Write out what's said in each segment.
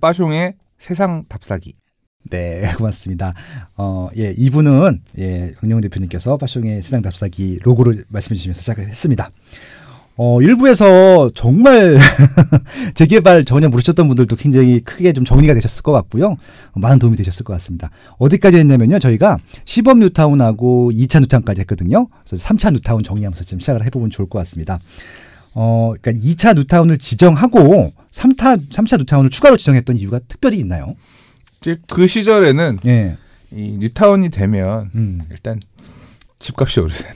빠숑의 세상 답사기. 네, 고맙습니다. 이분은 은영 대표님께서 빠숑의 세상 답사기 로고를 말씀해 주시면서 시작을 했습니다. 일부에서 정말 재개발 전혀 모르셨던 분들도 굉장히 크게 좀 정리가 되셨을 것 같고요. 많은 도움이 되셨을 것 같습니다. 어디까지 했냐면요. 저희가 시범 뉴타운하고 2차 뉴타운까지 했거든요. 그래서 3차 뉴타운 정리하면서 지금 시작을 해보면 좋을 것 같습니다. 그러니까 2차 뉴타운을 지정하고 3차 뉴타운을 추가로 지정했던 이유가 특별히 있나요? 그 시절에는 이 뉴타운이 되면 일단 집값이 오르잖아요.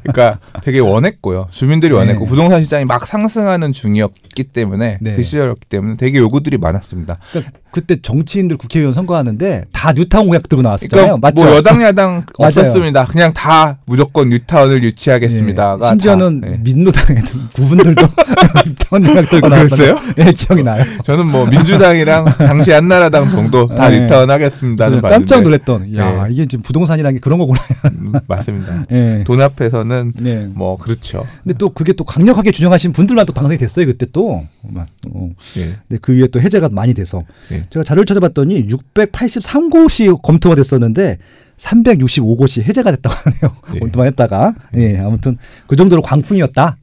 그러니까 되게 원했고요. 주민들이 원했고 부동산 시장이 막 상승하는 중이었기 때문에 그 시절이었기 때문에 되게 요구들이 많았습니다. 그러니까 그때 정치인들 국회의원 선거하는데 다 뉴타운 공약 들고 나왔었잖아요. 그러니까 맞죠? 뭐 여당 야당 없었습니다. 그냥 다 무조건 뉴타운을 유치하겠습니다. 심지어는 민노당의 부분들도 뉴타운 공약 들고 나왔어요. 네, 기억이 나요. 저는 뭐 민주당이랑 당시 한나라당 정도 다 뉴타운 하겠습니다는 봤는데 깜짝 놀랐던. 야, 이게 지금 부동산이라는 게 그런 거구나. 맞습니다. 돈 앞에서는 뭐 그렇죠. 근데 또 그게 또 강력하게 주장하신 분들만 또 당선이 됐어요. 그때 또. 근데 그 위에 또 해제가 많이 돼서 제가 자료를 찾아봤더니 683곳이 검토가 됐었는데 365곳이 해제가 됐다고 하네요. 검토만 했다가. 아무튼 그 정도로 광풍이었다.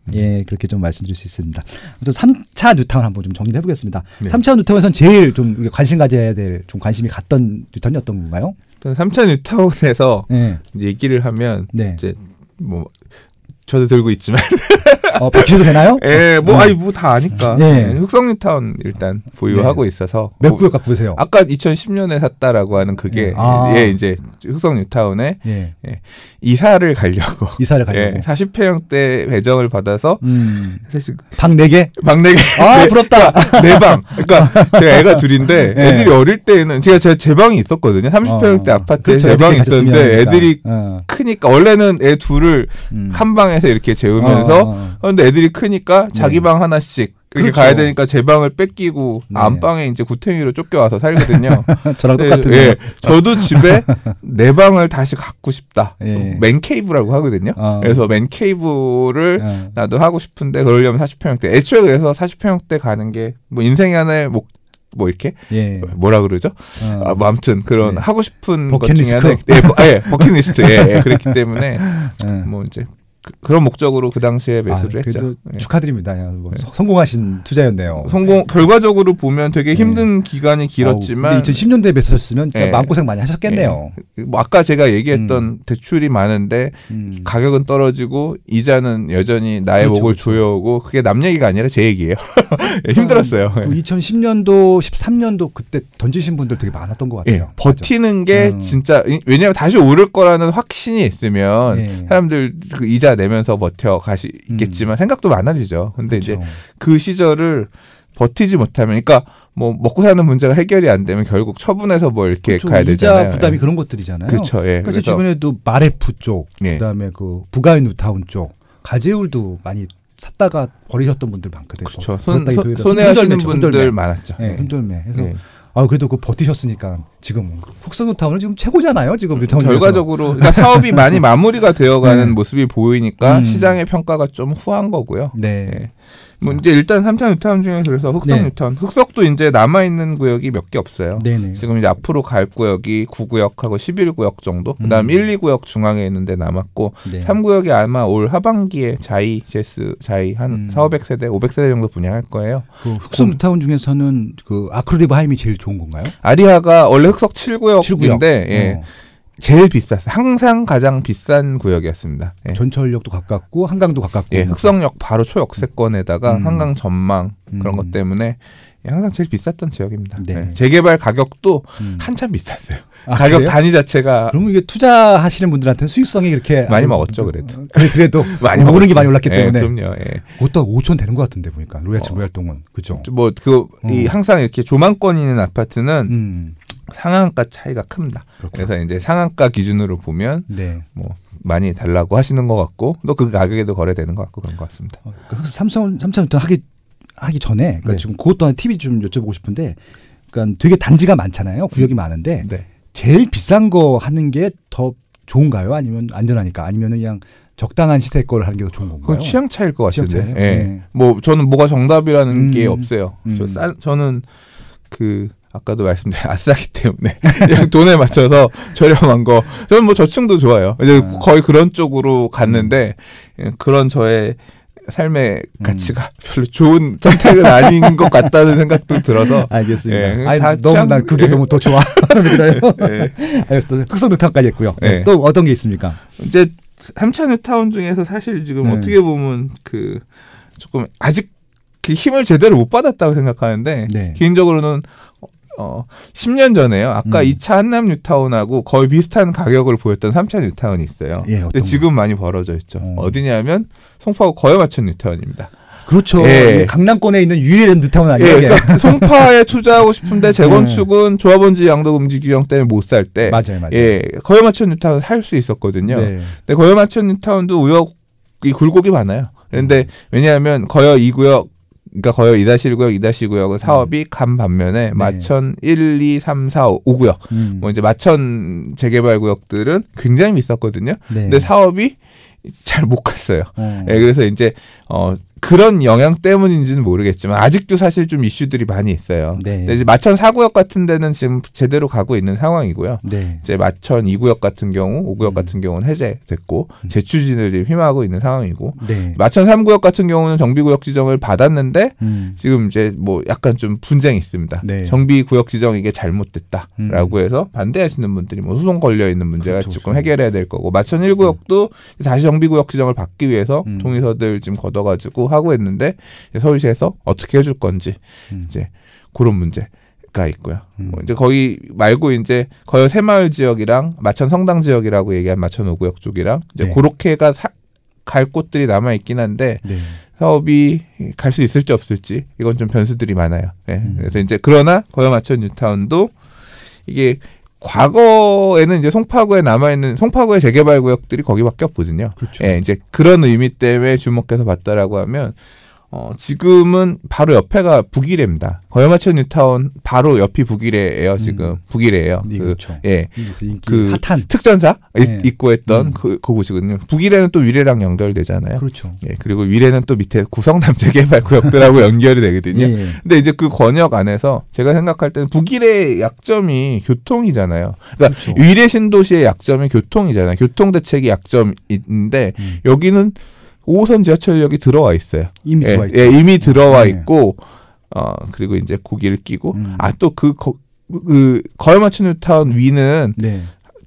그렇게 좀 말씀드릴 수 있습니다. 아무튼 3차 뉴타운 한번 좀 정리를 해보겠습니다. 3차 뉴타운에서는 제일 좀 관심 가져야 될 좀 관심이 갔던 뉴타운이 어떤 건가요? 3차 뉴타운에서 얘기를 하면 이제 뭐 저도 들고 있지만 밝혀도 되나요? 뭐 다 아니까. 흑성 뉴타운 일단 보유하고 있어서. 몇 구역 갖고 계세요? 아까 2010년에 샀다라고 하는 그게 이제 흑성 뉴타운에 이사를 가려고 40평대 배정을 받아서 사실 방 4개? 방 4개. 부럽다. 4방. 그러니까 제가 애가 둘인데 애들이 어릴 때는 제 방이 있었거든요. 30평대 아파트에 제 방이 있었는데 애들이 크니까 원래는 애 둘을 한 방에서 이렇게 재우면서 그런데 애들이 크니까 자기 방 하나씩 이렇게 가야 되니까 제 방을 뺏기고 안방에 이제 구탱이로 쫓겨와서 살거든요. 저랑 똑같은. 저도 집에 내 방을 다시 갖고 싶다. 맨케이브라고 하거든요. 그래서 맨케이브를 나도 하고 싶은데 그러려면 40평대. 애초에 그래서 40평대 가는 게 뭐 인생의 하나의 뭐 이렇게 뭐라 그러죠? 뭐 아무튼 그런 하고 싶은 것 중에 하나. 버킷리스트. 그렇기 때문에 뭐 이제 그런 목적으로 그 당시에 매수를 했죠. 축하드립니다. 성공하신 투자였네요. 결과적으로 보면 되게 힘든 기간이 길었지만 2010년대에 매수하셨으면 진짜 마음고생 많이 하셨겠네요. 뭐 아까 제가 얘기했던 대출이 많은데 가격은 떨어지고 이자는 여전히 나의 목을 조여오고 그게 남 얘기가 아니라 제 얘기예요. 힘들었어요. 2010년도, 13년도 그때 던지신 분들 되게 많았던 것 같아요. 버티는 게 진짜 왜냐하면 다시 오를 거라는 확신이 있으면 사람들 그 이자 내면서 버텨 가시겠지만 생각도 많아지죠. 근데 이제 그 시절을 버티지 못하면, 그러니까 뭐 먹고 사는 문제가 해결이 안 되면 결국 처분해서 뭐 이렇게 가야 되잖아요. 이자 부담이 그런 것들이잖아요. 그렇죠. 그래서 주변에도 마레프 쪽, 그다음에 그 부가인 뉴타운 쪽, 가재울도 많이 샀다가 버리셨던 분들 많거든요. 그렇죠. 손해하시는 분들 많았죠. 흔들매. 그래서 그래도 그 버티셨으니까 지금 흑성 뉴타운은 지금 최고잖아요. 지금 뉴타운 결과적으로 그러니까 사업이 많이 마무리가 되어가는 모습이 보이니까 시장의 평가가 좀 후한 거고요. 뭐 이제 일단 3차 뉴타운 중에서 그래서 흑성 뉴타운, 흑석도 이제 남아 있는 구역이 몇 개 없어요. 지금 이제 앞으로 갈 구역이 9구역하고 11구역 정도. 그다음 1, 2구역 중앙에 있는데 남았고 3구역이 아마 올 하반기에 제스 한 4,500세대, 500세대 정도 분양할 거예요. 그 흑성 뉴타운 중에서는 그 아크리브 하임이 제일 좋은 건가요? 아리아가 원래 흑석 7구역인데 제일 비쌌어요. 항상 가장 비싼 구역이었습니다. 전철역도 가깝고 한강도 가깝고. 흑성역 바로 초역세권에다가 한강 전망 그런 것 때문에 항상 제일 비쌌던 지역입니다. 재개발 가격도 한참 비쌌어요. 가격 그래요? 단위 자체가. 그러면 이게 투자하시는 분들한테는 수익성이 그렇게 많이 먹었죠, 그래도. 그래도 많이 오는 게 많이 올랐기 때문에. 그럼요. 그것도 5천 되는 것 같은데 보니까 로얄동은 그죠. 뭐 항상 이렇게 조망권 있는 아파트는 상한가 차이가 큽니다. 그래서 이제 상한가 기준으로 보면 뭐 많이 달라고 하시는 것 같고 또 그 가격에도 거래되는 것 같고 그런 것 같습니다. 삼성 하기 전에 그러니까 지금 그것 또한 팁이 좀 여쭤보고 싶은데, 그러니까 되게 단지가 많잖아요. 구역이 많은데 제일 비싼 거 하는 게 더 좋은가요? 아니면 안전하니까? 아니면 그냥 적당한 시세 거를 하는 게 더 좋은 건가요? 그건 취향 차이일 것 같은데. 뭐 저는 뭐가 정답이라는 게 없어요. 저는 아까도 말씀드린 아싸기 때문에 그냥 돈에 맞춰서 저렴한 거. 저는 뭐 저층도 좋아요. 이제 거의 그런 쪽으로 갔는데 그런 저의 삶의 가치가 별로 좋은 선택은 아닌 것 같다는 생각도 들어서. 알겠습니다. 예, 너무 난 그게 너무 더 좋아. 알겠습니다. 흑성 뉴타운까지 했고요. 또 어떤 게 있습니까? 이제 3차 뉴타운 중에서 사실 지금 어떻게 보면 조금 아직 그 힘을 제대로 못 받았다고 생각하는데 개인적으로는 10년 전에요. 아까 2차 한남 뉴타운하고 거의 비슷한 가격을 보였던 3차 뉴타운이 있어요. 근데 지금 많이 벌어져 있죠. 어디냐면 송파구 거여마천 뉴타운입니다. 그렇죠. 강남권에 있는 유일한 뉴타운 아니에요? 그러니까 송파에 투자하고 싶은데 재건축은 조합원지 양도금지 규정 때문에 못 살 때 맞아요. 거여마천 뉴타운 살 수 있었거든요. 근데 거여마천 뉴타운도 우역이 굴곡이 많아요. 그런데 왜냐하면 거여 2구역 그러니까 거여 2-1구역, 2-2구역은 사업이 간 반면에 마천 1, 2, 3, 4, 5구역 뭐 이제 마천 재개발 구역들은 굉장히 비쌌거든요. 근데 사업이 잘 못 갔어요. 그래서 이제 그런 영향 때문인지는 모르겠지만 아직도 사실 좀 이슈들이 많이 있어요. 근데 이제 마천 4구역 같은 데는 지금 제대로 가고 있는 상황이고요. 이제 마천 2구역 같은 경우, 5구역 같은 경우는 해제됐고 재추진을 지금 희망하고 있는 상황이고 마천 3구역 같은 경우는 정비구역 지정을 받았는데 지금 이제 뭐 약간 좀 분쟁이 있습니다. 정비구역 지정 이게 잘못됐다라고 해서 반대하시는 분들이 뭐 소송 걸려 있는 문제가 조금 해결해야 될 거고 마천 1구역도 다시 정비구역 지정을 받기 위해서 동의서들 지금 걷어가지고 하고 있는데 서울시에서 어떻게 해줄 건지 이제 그런 문제가 있고요. 뭐 이제 거기 말고 이제 거여 새마을 지역이랑 마천 성당 지역이라고 얘기한 마천 5구역 쪽이랑 이제 그렇게가 갈 곳들이 남아 있긴 한데 사업이 갈 수 있을지 없을지 이건 좀 변수들이 많아요. 그래서 이제 그러나 거여 마천 뉴타운도 이게 과거에는 이제 송파구에 남아있는 송파구의 재개발 구역들이 거기밖에 없거든요. 이제 그런 의미 때문에 주목해서 봤다라고 하면 지금은 바로 옆에가 북이래입니다. 거여마천 뉴타운 바로 옆이 북이래예요. 지금 북이래예요. 그 핫한 특전사 있고 했던 그 곳이거든요. 북이래는 또 위례랑 연결되잖아요. 그리고 위례는 또 밑에 구성남 재개발 구역들하고 연결이 되거든요. 근데 이제 그 권역 안에서 제가 생각할 때는 북이래의 약점이 교통이잖아요. 그러니까 위례 신도시의 약점이 교통이잖아요. 교통 대책이 약점인데 여기는 5호선 지하철역이 들어와 있어요. 이미 들어와 있죠. 이미 들어와 있고, 그리고 이제 고기를 끼고, 또 거여마천 뉴타운 위는,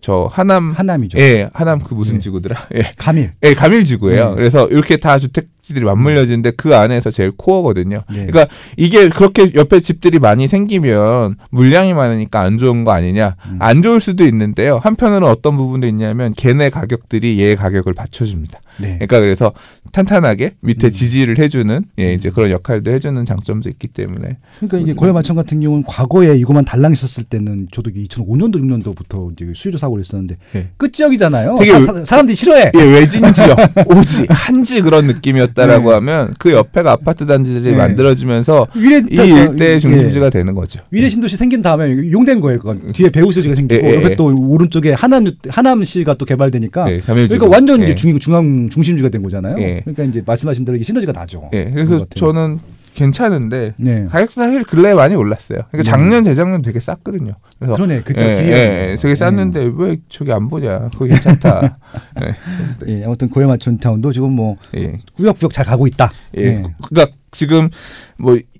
저 하남이죠. 하남 그 무슨 지구더라? 가밀. 가밀지구예요. 그래서 이렇게 다 주택지들이 맞물려지는데 그 안에서 제일 코어거든요. 그러니까 이게 그렇게 옆에 집들이 많이 생기면 물량이 많으니까 안 좋은 거 아니냐? 안 좋을 수도 있는데요. 한편으로는 어떤 부분도 있냐면 걔네 가격들이 얘 가격을 받쳐줍니다. 그러니까 그래서 탄탄하게 밑에 지지를 해주는 이제 그런 역할도 해주는 장점도 있기 때문에. 그러니까 이게 거여마천 같은 경우는 과거에 이거만 달랑 있었을 때는 저도 2005년도 6년도부터 이제 수요조 사고를 했었는데 끝지역이잖아요. 되게 사람들이 싫어해. 외진 지역, 오지, 한지 그런 느낌이었다라고 하면 그 옆에가 아파트 단지들이 만들어지면서 이 일대의 중심지가 되는 거죠. 위례 신도시 생긴 다음에 용된 거예요. 그건 뒤에 배우소지가 생기고 옆에 또 오른쪽에 하남시가 또 개발되니까 그러니까 완전 이제 중심지가 된 거잖아요. 그러니까 이제 말씀하신 대로 이게 시너지가 나죠. 그래서 저는 괜찮은데 가격도 사실 근래에 많이 올랐어요. 그러니까 작년 재작년 되게 쌌거든요. 그래서 그러네 그때 되게 쌌는데 왜 저기 안 보냐? 그거 괜찮다. 아무튼 거여마천 뉴타운도 지금 뭐 구역구역 잘 가고 있다. 그러니까 지금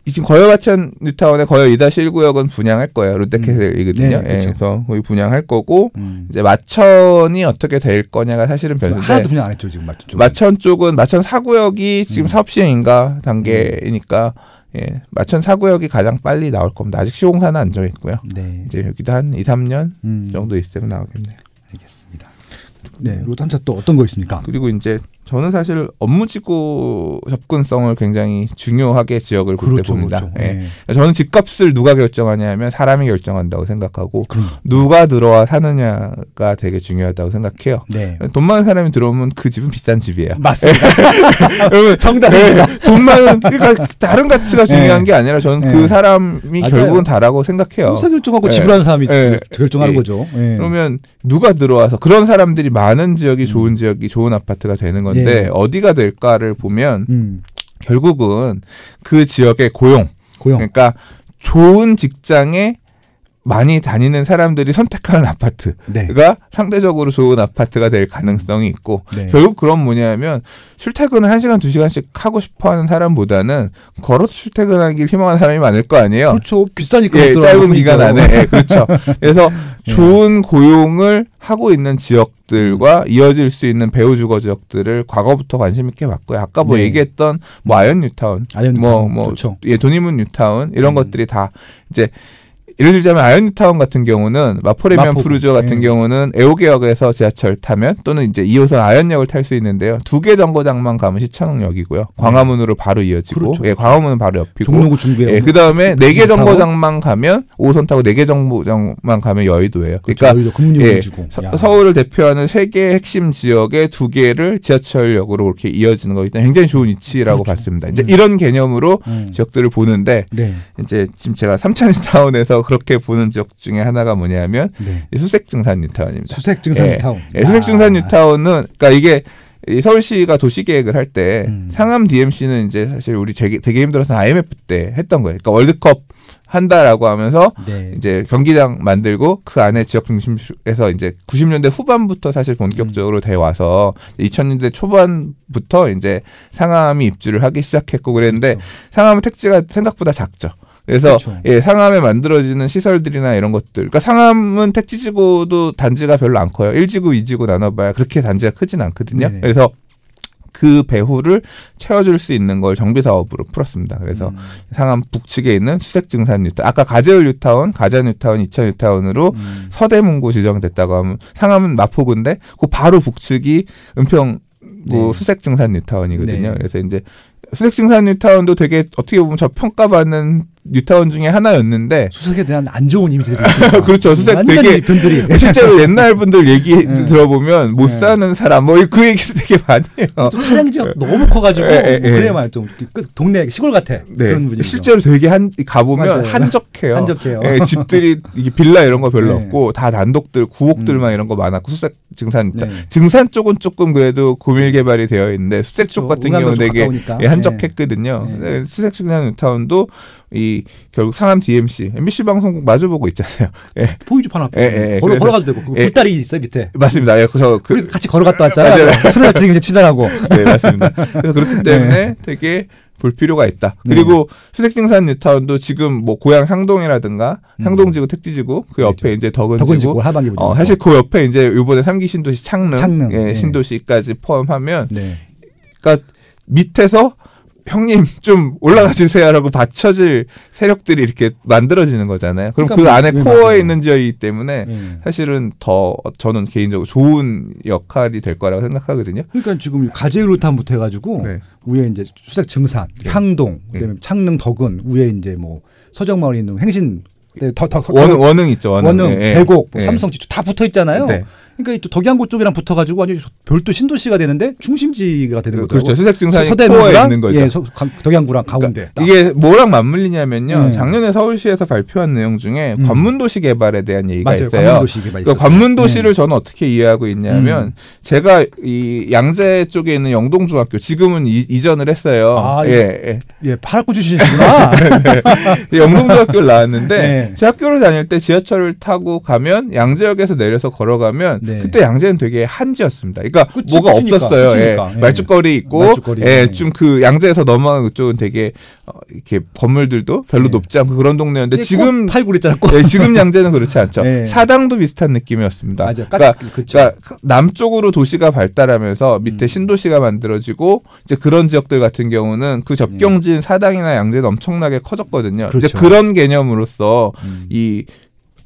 지금 거여마천 뉴타운의 거여 2-1구역은 분양할 거예요. 롯데캐슬이거든요. 그래서 거의 분양할 거고 이제 마천이 어떻게 될 거냐가 사실은 변수인데 하나도 분양 안 했죠 지금 마천 쪽은 마천 4구역이 지금 사업 시행인가 단계이니까 마천 4구역이 가장 빨리 나올 겁니다. 아직 시공사는 안 정했고요. 이제 여기도 한 2-3년 정도 있으면 나오겠네요. 알겠습니다. 로또 3차 또 어떤 거 있습니까? 그리고 이제 저는 사실 업무지구 접근성을 굉장히 중요하게 지역을 볼 때 봅니다. 저는 집값을 누가 결정하냐면 사람이 결정한다고 생각하고 누가 들어와 사느냐가 되게 중요하다고 생각해요. 돈 많은 사람이 들어오면 그 집은 비싼 집이에요. 맞습니다. 정답입니다. 돈 많은 그러니까 다른 가치가 중요한 게 아니라 저는 그 사람이 결국은 다라고 생각해요. 회사 결정하고 지불하는 사람이 결정하는 거죠. 그러면 누가 들어와서 그런 사람들이 많은 지역이 좋은 지역이 좋은 아파트가 되는 건데 어디가 될까를 보면 결국은 그 지역의 고용. 그러니까 좋은 직장에 많이 다니는 사람들이 선택하는 아파트가 네. 상대적으로 좋은 아파트가 될 가능성이 있고 네. 결국 그건 뭐냐면 출퇴근을 1시간 2시간씩 하고 싶어하는 사람보다는 걸어서 출퇴근하길 희망하는 사람이 많을 거 아니에요. 그렇죠. 비싸니까. 예, 짧은 기간 안에. 예, 그렇죠. 그래서 좋은 고용을 하고 있는 지역들과 이어질 수 있는 배후 주거 지역들을 과거부터 관심 있게 봤고요. 아까 뭐 얘기했던 뭐 아이언 뉴타운, 그렇죠. 예, 도니문 뉴타운 이런 것들이 다 이제 예를 들자면 아이언 뉴타운 같은 경우는 마포레미안 푸르지오 같은 경우는 애호개역에서 지하철 타면 또는 이제 2호선 아이언역을 탈 수 있는데요. 2개 정거장만 가면 시천역이고요. 광화문으로 바로 이어지고, 그렇죠. 예, 광화문은 바로 옆이고, 종로구 중구역. 예, 그 다음에 4개 정거장만 가면 5호선 타고 4개 정거장만 가면 여의도예요. 그러니까 예, 서울을 대표하는 3개의 핵심 지역의 2개를 지하철역으로 그렇게 이어지는 거기 때문에 굉장히 좋은 위치라고 봤습니다. 이제 이런 개념으로 지역들을 보는데 이제 지금 제가 삼천뉴타운에서 그렇게 보는 지역 중에 하나가 뭐냐면 수색증산 뉴타운입니다. 수색증산 뉴타운. 예, 수색증산 뉴타운은 그러니까 이게 서울시가 도시계획을 할 때 상암 DMC는 이제 사실 우리 되게 힘들어서 IMF 때 했던 거예요. 그러니까 월드컵 한다라고 하면서 이제 경기장 만들고 그 안에 지역 중심에서 이제 90년대 후반부터 사실 본격적으로 돼 와서 2000년대 초반부터 이제 상암이 입주를 하기 시작했고 그랬는데 상암은 택지가 생각보다 작죠. 그래서 예, 상암에 만들어지는 시설들이나 이런 것들. 그러니까 상암은 택지지구도 단지가 별로 안 커요. 1지구, 2지구 나눠봐야 그렇게 단지가 크진 않거든요. 그래서 그 배후를 채워줄 수 있는 걸 정비사업으로 풀었습니다. 그래서 상암 북측에 있는 수색증산 뉴타운, 아까 가재울 뉴타운, 가자 뉴타운, 이차 뉴타운으로 서대문구 지정됐다고 하면 상암은 마포구인데 그 바로 북측이 은평구 수색증산 뉴타운이거든요. 그래서 이제 수색증산 뉴타운도 되게 어떻게 보면 저평가받는 뉴타운 중에 하나였는데 수색에 대한 안 좋은 이미지들이 그렇죠. 수색 되게 실제로 옛날 분들 얘기 들어보면 못 사는 사람 뭐 그 얘기 되게 많이 해요. 또 차량 지역 너무 커가지고 그래야 좀 동네 시골 같아. 그런 분위기. 실제로 되게 가보면 한적해요. 예, 집들이 빌라 이런 거 별로 없고 다 단독들 구옥들만 이런 거 많았고 수색 증산 증산 쪽은 조금 그래도 고밀 개발이 되어 있는데 수색 쪽 같은 경우는 되게 한적했거든요. 수색 증산 뉴타운도 이 결국 상암 DMC, MBC 방송국 마주보고 있잖아요. 예. 보이죠 판 앞에. 걸어가도 되고 굴다리 있어요 밑에. 맞습니다. 예, 그래서 우리 같이 걸어갔다 왔잖아요. 손에 되게 친절하고. 네, 맞습니다. 그래서 그렇기 때문에 되게 볼 필요가 있다. 그리고 수색증산 뉴타운도 지금 뭐 고향 향동이라든가 향동지구 택지지구 그 옆에 이제 덕은지구 하반기부터 사실 그 옆에 이제 이번에 3기 신도시 창릉. 예, 신도시까지 포함하면 그러니까 밑에서 형님 좀 올라가 주세요라고 받쳐질 세력들이 이렇게 만들어지는 거잖아요. 그럼 그 안에 코어에 있는 지역이기 때문에 사실은 더 저는 개인적으로 좋은 역할이 될 거라고 생각하거든요. 그러니까 지금 가재울 뉴타운부터 해가지고 위에 이제 수색 증산, 향동, 그다음에 창릉 덕은 위에 이제 뭐 서정마을에 있는 행신 원흥 있죠. 원흥, 대곡, 삼성, 지주 다 붙어 있잖아요. 그러니까 또 덕양구 쪽이랑 붙어가지고 완전 별도 신도시가 되는데 중심지가 되는 거죠. 그렇죠. 수색증산이 코어에 있는 거죠. 예, 덕양구랑 가운데. 그러니까 이게 뭐랑 맞물리냐면요. 작년에 서울시에서 발표한 내용 중에 관문도시 개발에 대한 얘기가 있어요. 관문도시 개발 있었어요. 관문도시를 저는 어떻게 이해하고 있냐면 제가 이 양재 쪽에 있는 영동중학교 지금은 이전을 했어요. 예, 파랗고 주시는구나. 영동중학교를 나왔는데 제 학교를 다닐 때 지하철을 타고 가면 양재역에서 내려서 걸어가면 그때 양재는 되게 한지였습니다. 그러니까 뭐가 없었어요. 말죽거리 있고, 좀 그 양재에서 넘어가는 그쪽은 되게 이렇게 건물들도 별로 높지 않고 그런 동네였는데 지금 팔고 그랬잖아. 지금 양재는 그렇지 않죠. 사당도 비슷한 느낌이었습니다. 맞아. 그러니까 남쪽으로 도시가 발달하면서 밑에 신도시가 만들어지고 이제 그런 지역들 같은 경우는 그 접경지인 사당이나 양재는 엄청나게 커졌거든요. 그렇죠. 이제 그런 개념으로서 이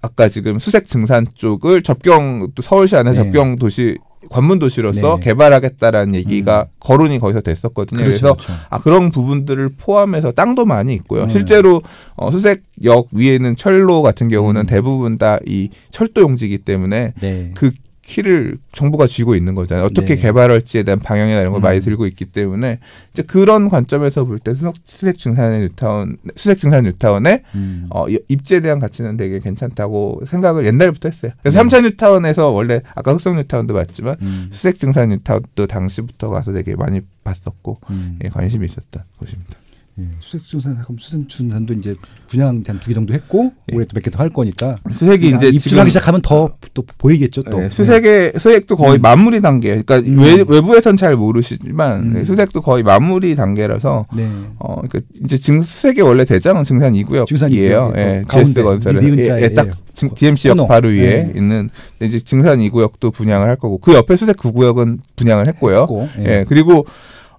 아까 지금 수색 증산 쪽을 접경 또 서울시 안에 접경 도시 관문 도시로서 개발하겠다라는 얘기가 거론이 거기서 됐었거든요. 그래서 그런 부분들을 포함해서 땅도 많이 있고요. 실제로 수색역 위에는 철로 같은 경우는 대부분 다 이 철도 용지이기 때문에 그 키를 정부가 쥐고 있는 거잖아요. 어떻게 개발할지에 대한 방향이나 이런 걸 많이 들고 있기 때문에 이제 그런 관점에서 볼 때 수색증산 뉴타운의 입지에 대한 가치는 되게 괜찮다고 생각을 옛날부터 했어요. 그래서 삼천 뉴타운에서 원래 아까 흑성 뉴타운도 봤지만 수색증산 뉴타운도 당시부터 가서 되게 많이 봤었고 관심이 있었던 곳입니다. 수색중산도 이제 분양 한 2개 정도 했고 올해 또 몇 개 더 할 거니까 수색이 이제 입주하기 시작하면 더 또 보이겠죠 또. 네, 수색도 거의 마무리 단계. 그러니까 외부에선 잘 모르시지만 수색도 거의 마무리 단계라서 그러니까 이제 수색의 원래 대장은 증산 2구역이에요. 예, GS 건설에 딱 DMC역 바로 위에 있는 이제 증산 2구역도 분양을 할 거고 그 옆에 수색 9구역은 분양을 했고요. 예, 그리고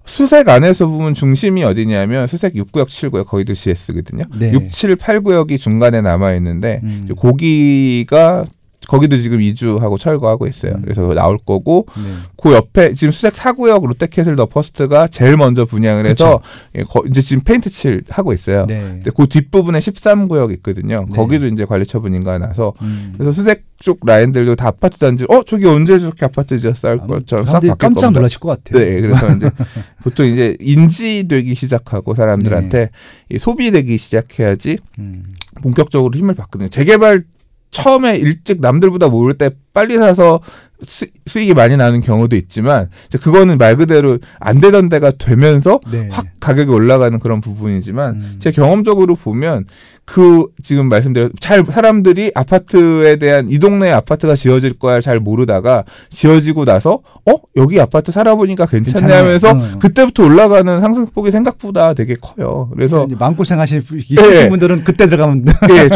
수색 안에서 보면 중심이 어디냐면 수색 6구역, 7구역 거기도 GS거든요. 6, 7, 8구역이 중간에 남아 있는데 거기가 거기도 지금 이주하고 철거하고 있어요. 그래서 나올 거고 그 옆에 지금 수색 4구역 롯데캐슬 더 퍼스트가 제일 먼저 분양을 해서 이제 지금 페인트 칠 하고 있어요. 근데 그 뒷부분에 13구역 있거든요. 거기도 이제 관리 처분 인가가 나서 그래서 수색 쪽 라인들도 다 아파트 단지 저기 언제 저렇게 아파트 지었어 할 것처럼 싹 바뀔 겁니다. 깜짝 놀라실 것 같아요. 네, 그래서 이제 보통 이제 인지되기 시작하고 사람들한테 소비되기 시작해야지 본격적으로 힘을 받거든요. 재개발 처음에 일찍 남들보다 모를 때 빨리 사서 수익이 많이 나는 경우도 있지만 그거는 말 그대로 안 되던 데가 되면서 확 가격이 올라가는 그런 부분이지만 제 경험적으로 보면 지금 말씀드린 사람들이 아파트에 대한 이 동네에 아파트가 지어질 거야 잘 모르다가 지어지고 나서 여기 아파트 살아보니까 괜찮네 하면서 그때부터 올라가는 상승폭이 생각보다 되게 커요. 그래서 마음고생 하시는 분들은 그때 들어가면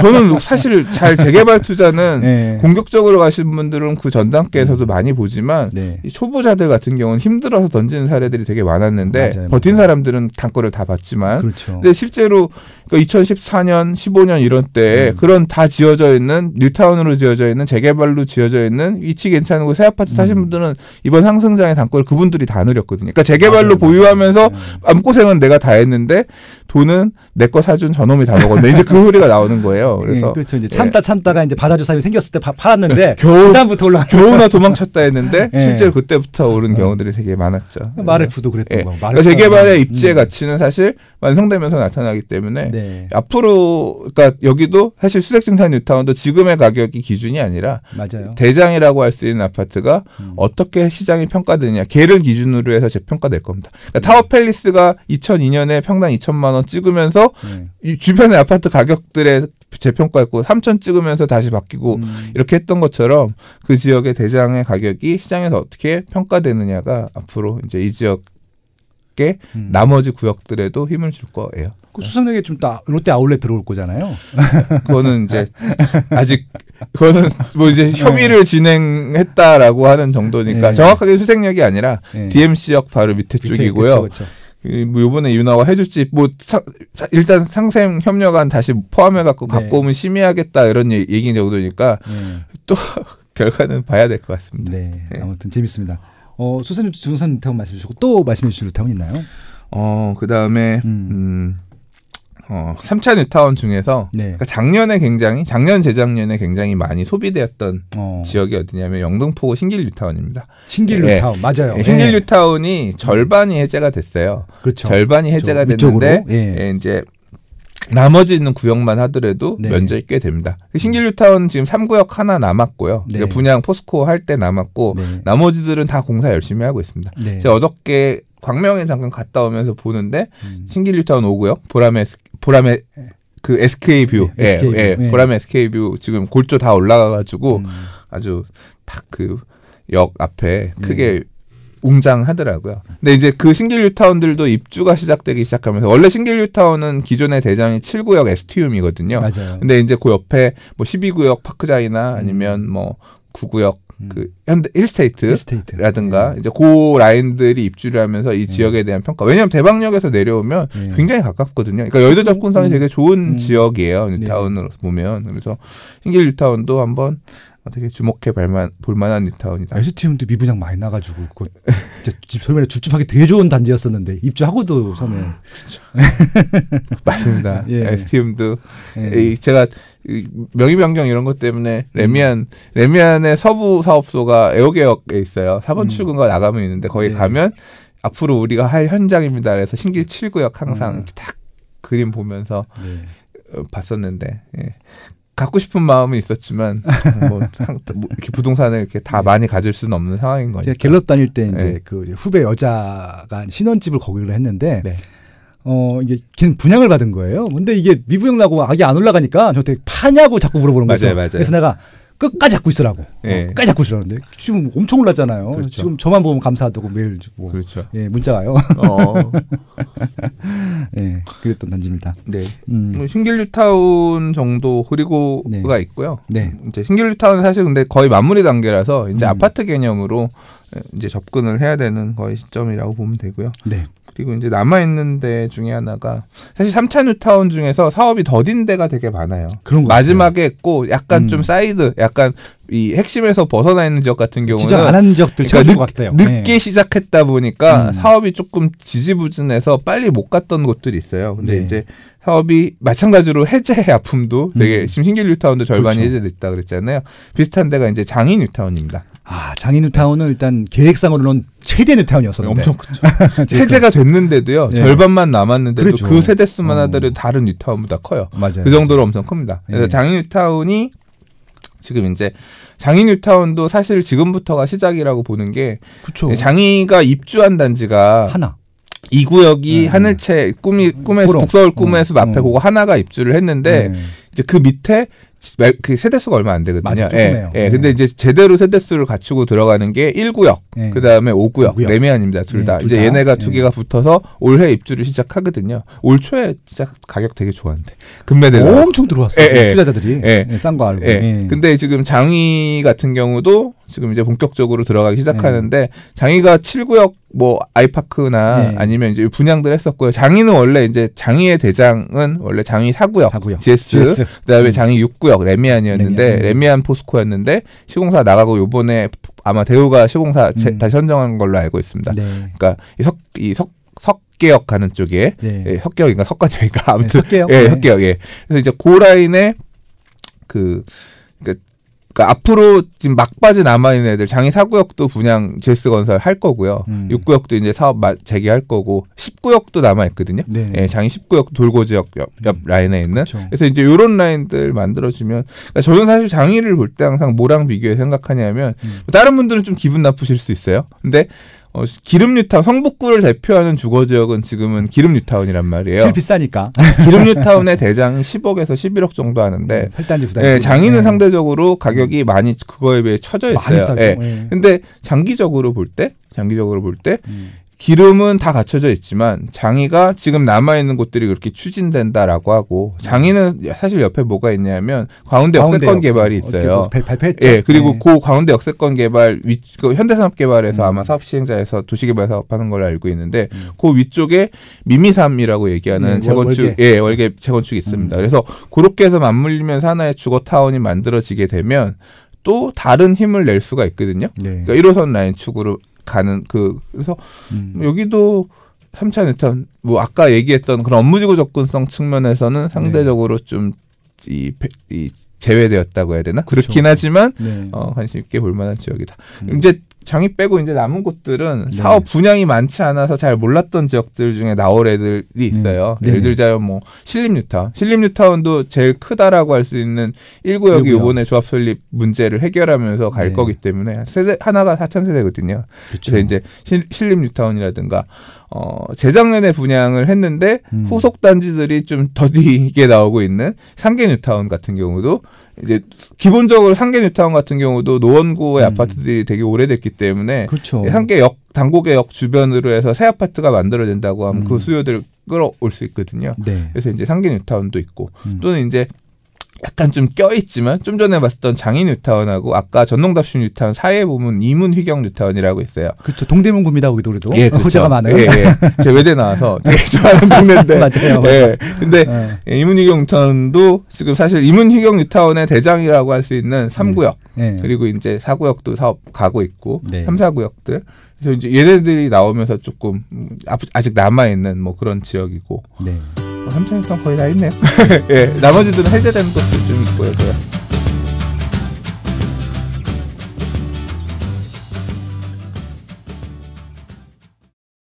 저는 사실 잘 재개발 투자는 공격적으로 가신 분들은 그 전 단계에서도 많이 보지만 이 초보자들 같은 경우는 힘들어서 던지는 사례들이 되게 많았는데 버틴 사람들은 단거를 다 봤지만 근데 실제로 2014년 15년 이런 때 그런 다 지어져 있는 뉴타운으로 지어져 있는 재개발로 지어져 있는 위치 괜찮은 곳 새 아파트 사신 분들은 이번 상승장의 단골 그분들이 다 누렸거든요. 그러니까 재개발로 보유하면서 마음고생은 내가 다 했는데 돈은 내 거 사준 저놈이 다 먹었네. 이제 그 소리가 나오는 거예요. 그래서 그렇죠. 이제 참다가 이제 받아줄 사람이 생겼을 때 팔았는데 그다음부터 올라 겨우나 도망쳤다 했는데 실제로 그때부터 오른 경우들이 되게 많았죠. 마르프도 그랬던 거. 그러니까 재개발의 입지의 가치는 사실 완성되면서 나타나기 때문에 앞으로 그러니까 여기도 사실 수색증산 뉴타운도 지금의 가격이 기준이 아니라 대장이라고 할 수 있는 아파트가 어떻게 시장이 평가되느냐 걔를 기준으로 해서 재평가될 겁니다. 그러니까 타워팰리스가 2002년에 평당 2천만 원 찍으면서 이 주변의 아파트 가격들의 재평가했고 3천 찍으면서 다시 바뀌고 이렇게 했던 것처럼 그 지역의 대장의 가격이 시장에서 어떻게 평가되느냐가 앞으로 이제 이 지역의 나머지 구역들에도 힘을 줄 거예요. 그 수성역에 좀 롯데 아울렛 들어올 거잖아요. 그거는 이제 아직 그거는 뭐 이제 협의를 진행했다라고 하는 정도니까 정확하게 수색역이 아니라 DMC역 바로 밑에 쪽이고요. 뭐 요번에 윤화가 해줄지 일단 상생 협력안 다시 포함해 갖고 오면 심의하겠다 이런 얘기 정도니까 또 결과는 봐야 될 것 같습니다. 아무튼 재밌습니다. 수산 뉴타운 말씀해 주시고 또 말씀해 주실 뉴타운 있나요? 그다음에 3차 뉴타운 중에서 그러니까 작년 재작년에 굉장히 많이 소비되었던 지역이 어디냐면 영등포구 신길 뉴타운입니다. 신길 뉴타운 맞아요. 신길 뉴타운이 절반이 해제가 됐어요. 그렇죠. 절반이 해제가 됐는데 이제 나머지 있는 구역만 하더라도 면적이 꽤 됩니다. 신길 뉴타운 지금 3구역 하나 남았고요. 그러니까 분양 포스코 할 때 남았고 나머지들은 다 공사 열심히 하고 있습니다. 제가 어저께 광명에 잠깐 갔다 오면서 보는데 신길 뉴타운 5구역 보람의 그 SK 뷰, 보람의 SK 뷰 지금 골조 다 올라가가지고 아주 딱 그 역 앞에 크게 웅장하더라고요. 근데 이제 그 신길 뉴타운들도 입주가 시작되기 시작하면서 원래 신길 뉴타운은 기존의 대장이 7구역 STUM이거든요. 맞아요. 근데 이제 그 옆에 뭐 12구역 파크자이나 아니면 뭐 9구역 그 현대 힐스테이트라든가 이제 그 라인들이 입주를 하면서 이 지역에 대한 평가. 왜냐하면 대방역에서 내려오면 굉장히 가깝거든요. 그러니까 여의도 접근성이 되게 좋은 지역이에요. 뉴타운으로 보면. 그래서 신길 뉴타운도 한번 되게 주목해 볼 만한 뉴타운이다. STM도 미분양 많이 나가지고 그거 진짜 처음에 줍줍하게 되게 좋은 단지였었는데 입주하고도 처음에 맞습니다. STM도 제가 명의 변경 이런 것 때문에 레미안의 서부 사업소가 애호개역에 있어요. 4번 출구가 나가면 있는데 거기 가면 앞으로 우리가 할 현장입니다. 그래서 신길 7구역 항상 딱 그림 보면서 봤었는데 갖고 싶은 마음은 있었지만 이렇게 부동산을 이렇게 다 많이 가질 수는 없는 상황인 거죠. 제가 갤럽 다닐 때 이제 그 후배 여자가 신혼집을 거기로 했는데 이게 걔는 분양을 받은 거예요. 근데 이게 미분양 나고 악이 안 올라가니까 저한테 파냐고 자꾸 물어보는 거죠. 맞아요. 그래서 내가 끝까지 잡고 있으라고. 네. 끝까지 잡고 있으라는데 지금 엄청 올랐잖아요. 그렇죠. 지금 저만 보면 감사하다고 매일 뭐 그렇죠. 예, 문자 와요. 예, 그랬던 단지입니다. 네. 신길뉴타운 정도 그리고가 네. 있고요. 네. 이제 신길뉴타운은 사실 근데 거의 마무리 단계라서 이제 아파트 개념으로 이제 접근을 해야 되는 거의 시점이라고 보면 되고요. 네. 그리고 이제 남아있는 데 중에 하나가 사실 3차 뉴타운 중에서 사업이 더딘 데가 되게 많아요. 그런 마지막에 있고 약간 좀 사이드, 약간 이 핵심에서 벗어나 있는 지역 같은 경우는 진짜 안 한 지역들 그러니까 것 같아요. 늦게 네. 시작했다 보니까 사업이 조금 지지부진해서 빨리 못 갔던 곳들이 있어요. 근데 네. 이제 사업이 마찬가지로 해제의 아픔도 되게 지금 신길 뉴타운도 절반이 그렇죠. 해제됐다 그랬잖아요. 비슷한 데가 이제 장인 뉴타운입니다. 아, 장인 뉴타운은 일단 계획상으로는 최대 뉴타운이었었는데 엄청 크죠. 해제가 됐는데도 네. 절반만 남았는데도 그렇죠. 그 세대수만 하더라도 다른 뉴타운보다 커요. 맞아요. 그 정도로 엄청 큽니다. 그래서 장인 뉴타운이 지금 이제 장인 뉴타운도 사실 지금부터가 시작이라고 보는 게 그쵸. 장이가 입주한 단지가 하나. 이 구역이 하늘채 꿈에서 북서울 꿈에서 앞에 그거 하나가 입주를 했는데 이제 그 밑에 그 세대수가 얼마 안 되거든요. 맞아, 예. 예. 근데 이제 제대로 세대수를 갖추고 들어가는 게 1구역, 그다음에 5구역, 레미안입니다. 둘 다. 이제 얘네가 두 개가 붙어서 올해 입주를 시작하거든요. 올 초에 진짜 가격 되게 좋았는데. 금매대로 엄청 들어왔어요. 투자자들이. 싼 거 알고. 근데 지금 장이 같은 경우도 지금 이제 본격적으로 들어가기 시작하는데 장이가 7구역 뭐 아이파크나 아니면 이제 분양들 했었고요. 장이는 원래 이제 장이의 대장은 원래 장이 4구역, GS. 그다음에 장이 6구역 레미안이었는데 레미안 포스코였는데 시공사 나가고 요번에 아마 대우가 시공사 다시 선정한 걸로 알고 있습니다. 그러니까 이 석계역 가는 쪽에 석계역인가 석가역인가 아무튼 석계역. 석계역. 그래서 이제 그 라인에 그러니까 앞으로 지금 막바지 남아있는 애들 장이 4구역도 분양 GS건설 할 거고요. 6구역도 이제 사업 재개할 거고 10구역도 남아있거든요. 장이 10구역 돌고지역 옆 라인에 있는. 그렇죠. 그래서 이제 이런 라인들 만들어지면 그러니까 저는 사실 장이를 볼 때 항상 뭐랑 비교해 생각하냐면 다른 분들은 좀 기분 나쁘실 수 있어요. 근데 기름 뉴타운 성북구를 대표하는 주거지역은 지금은 기름 뉴타운이란 말이에요. 제일 비싸니까. 기름 뉴타운의 대장이 10억에서 11억 정도 하는데 8단지 9단지. 장인은 상대적으로 가격이 많이 그거에 비해 쳐져 있어요. 근데 장기적으로 볼 때 기름은 다 갖춰져 있지만 장이가 지금 남아있는 곳들이 그렇게 추진된다라고 하고 장이는 사실 옆에 뭐가 있냐면 가운데 역세권 개발이 있어요. 발표했죠. 그리고 그 가운데 역세권 개발 그 현대산업개발에서 아마 사업시행자에서 도시개발 사업하는 걸로 알고 있는데 그 위쪽에 미미삼이라고 얘기하는 재건축 월계 재건축이 있습니다. 그래서 그렇게 해서 맞물리면서 하나의 주거타운이 만들어지게 되면 또 다른 힘을 낼 수가 있거든요. 그러니까 1호선 라인 축으로 가는 그래서 여기도 3차 뉴타운 뭐 아까 얘기했던 그런 업무지구 접근성 측면에서는 상대적으로 좀 이 제외되었다고 해야 되나? 그렇죠. 그렇긴 하지만 관심 있게 볼 만한 지역이다. 이제 장이 빼고 이제 남은 곳들은 사업 분양이 많지 않아서 잘 몰랐던 지역들 중에 나올 애들이 있어요. 예를 들자면 뭐 신림뉴타운도 제일 크다라고 할 수 있는 1구역이 이번에 조합 설립 문제를 해결하면서 갈 거기 때문에 하나가 4,000세대거든요. 그래서 이제 신림뉴타운이라든가 재작년에 분양을 했는데 후속 단지들이 좀 더디게 나오고 있는 상계뉴타운 같은 경우도 이제 기본적으로 상계뉴타운 같은 경우도 노원구의 아파트들이 되게 오래됐기 때문에 그렇죠. 상계역 당고개역 주변으로 해서 새 아파트가 만들어진다고 하면 그 수요들을 끌어올 수 있거든요. 그래서 이제 상계뉴타운도 있고 또는 이제 약간 좀 껴있지만 좀 전에 봤었던 장인 뉴타운하고 아까 전농답시 뉴타운 사이에 보면 이문 휘경 뉴타운이라고 있어요. 그렇죠. 동대문구입니다. 거기도 그래도. 그렇죠. 호재가 많아요. 제가 외대 나와서 되게 좋아하는 동네인데. 맞아요. 근데 이문 휘경 뉴타운도 지금 사실 이문 휘경 뉴타운의 대장이라고 할 수 있는 3구역 그리고 이제 4구역도 사업 가고 있고 3, 4구역들. 그래서 이제 얘네들이 나오면서 조금 아직 남아있는 뭐 그런 지역이고. 3차 뉴타운 거의 다 있네요. 나머지들은 해제되는 것도 좀 있고요.